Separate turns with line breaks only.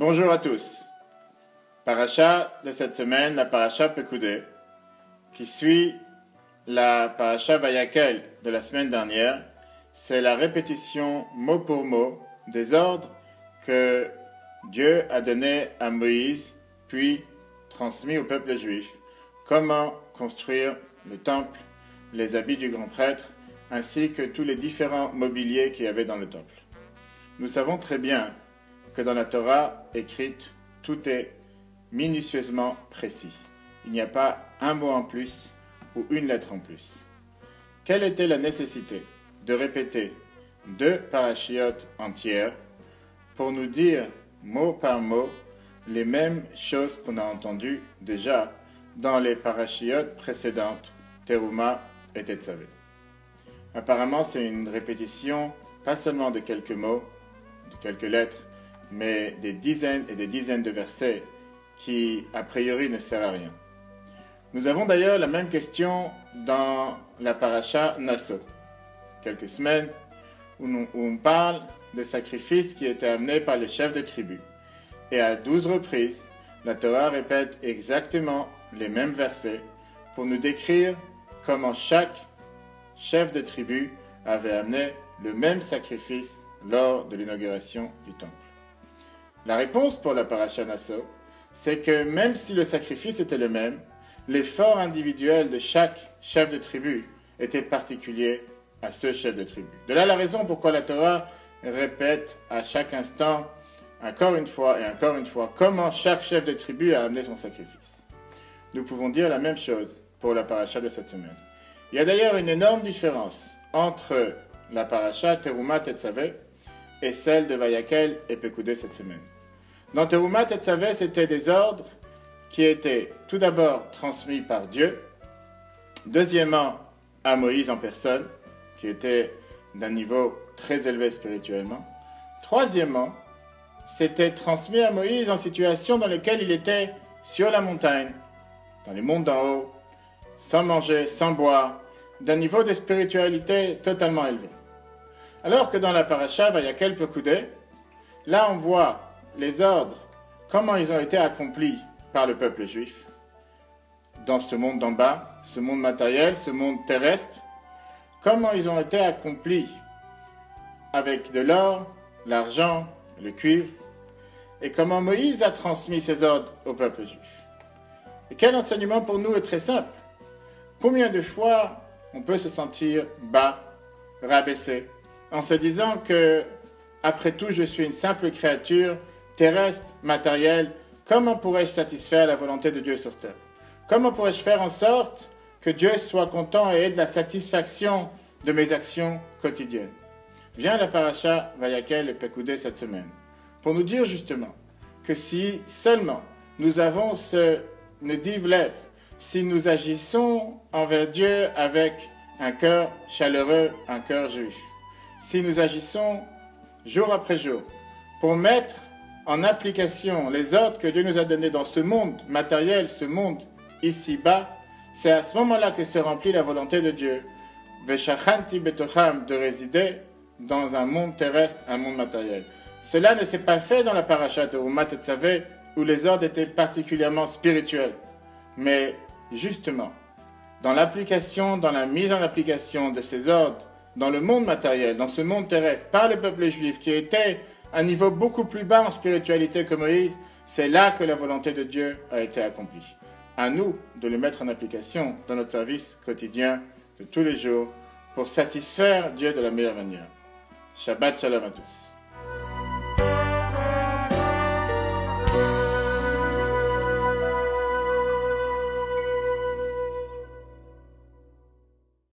Bonjour à tous. Paracha de cette semaine, la paracha Pekoudé, qui suit la paracha Vayakel de la semaine dernière. C'est la répétition mot pour mot des ordres que Dieu a donnés à Moïse, puis transmis au peuple juif. Comment construire le temple, les habits du grand prêtre, ainsi que tous les différents mobiliers qu'il y avait dans le temple. Nous savons très bien que dans la Torah écrite, tout est minutieusement précis. Il n'y a pas un mot en plus ou une lettre en plus. Quelle était la nécessité de répéter 2 parachiotes entières pour nous dire mot par mot les mêmes choses qu'on a entendues déjà dans les parachiotes précédentes, Teruma et Tetzavé? Apparemment, c'est une répétition pas seulement de quelques mots, de quelques lettres, mais des dizaines et des dizaines de versets qui, a priori, ne servent à rien. Nous avons d'ailleurs la même question dans la paracha Nasso, quelques semaines, où on parle des sacrifices qui étaient amenés par les chefs de tribu. Et à 12 reprises, la Torah répète exactement les mêmes versets pour nous décrire comment chaque chef de tribu avait amené le même sacrifice lors de l'inauguration du temple. La réponse pour la paracha Nasso, c'est que même si le sacrifice était le même, l'effort individuel de chaque chef de tribu était particulier à ce chef de tribu. De là la raison pourquoi la Torah répète à chaque instant, encore une fois, comment chaque chef de tribu a amené son sacrifice. Nous pouvons dire la même chose pour la paracha de cette semaine. Il y a d'ailleurs une énorme différence entre la paracha Teruma Tetzavé et celle de Vayakel et Pekoudé cette semaine. Dans Teruma Tetzavé, c'était des ordres qui étaient tout d'abord transmis par Dieu, deuxièmement à Moïse en personne, qui était d'un niveau très élevé spirituellement, troisièmement, c'était transmis à Moïse en situation dans laquelle il était sur la montagne, dans les monts d'en haut, sans manger, sans boire, d'un niveau de spiritualité totalement élevé. Alors que dans la paracha Vayakel Pekoudé, là on voit les ordres, comment ils ont été accomplis par le peuple juif, dans ce monde d'en bas, ce monde matériel, ce monde terrestre, comment ils ont été accomplis avec de l'or, l'argent, le cuivre, et comment Moïse a transmis ces ordres au peuple juif. Et quel enseignement pour nous est très simple. Combien de fois on peut se sentir bas, rabaissé, en se disant que, après tout, je suis une simple créature terrestre, matérielle. Comment pourrais-je satisfaire la volonté de Dieu sur terre? Comment pourrais-je faire en sorte que Dieu soit content et ait de la satisfaction de mes actions quotidiennes? Vient la paracha Vayakel et Pekoudé cette semaine pour nous dire justement que si seulement nous avons ce nediv lev, si nous agissons envers Dieu avec un cœur chaleureux, un cœur juif, si nous agissons jour après jour pour mettre en application les ordres que Dieu nous a donnés dans ce monde matériel, ce monde ici-bas, c'est à ce moment-là que se remplit la volonté de Dieu, Veshachanti betocham, de résider dans un monde terrestre, un monde matériel. Cela ne s'est pas fait dans la paracha de Teruma Tetzavé, où les ordres étaient particulièrement spirituels, mais justement, dans l'application, dans la mise en application de ces ordres, dans le monde matériel, dans ce monde terrestre, par le peuple juif, qui était à un niveau beaucoup plus bas en spiritualité que Moïse, c'est là que la volonté de Dieu a été accomplie. À nous de le mettre en application dans notre service quotidien de tous les jours pour satisfaire Dieu de la meilleure manière. Shabbat Shalom à tous.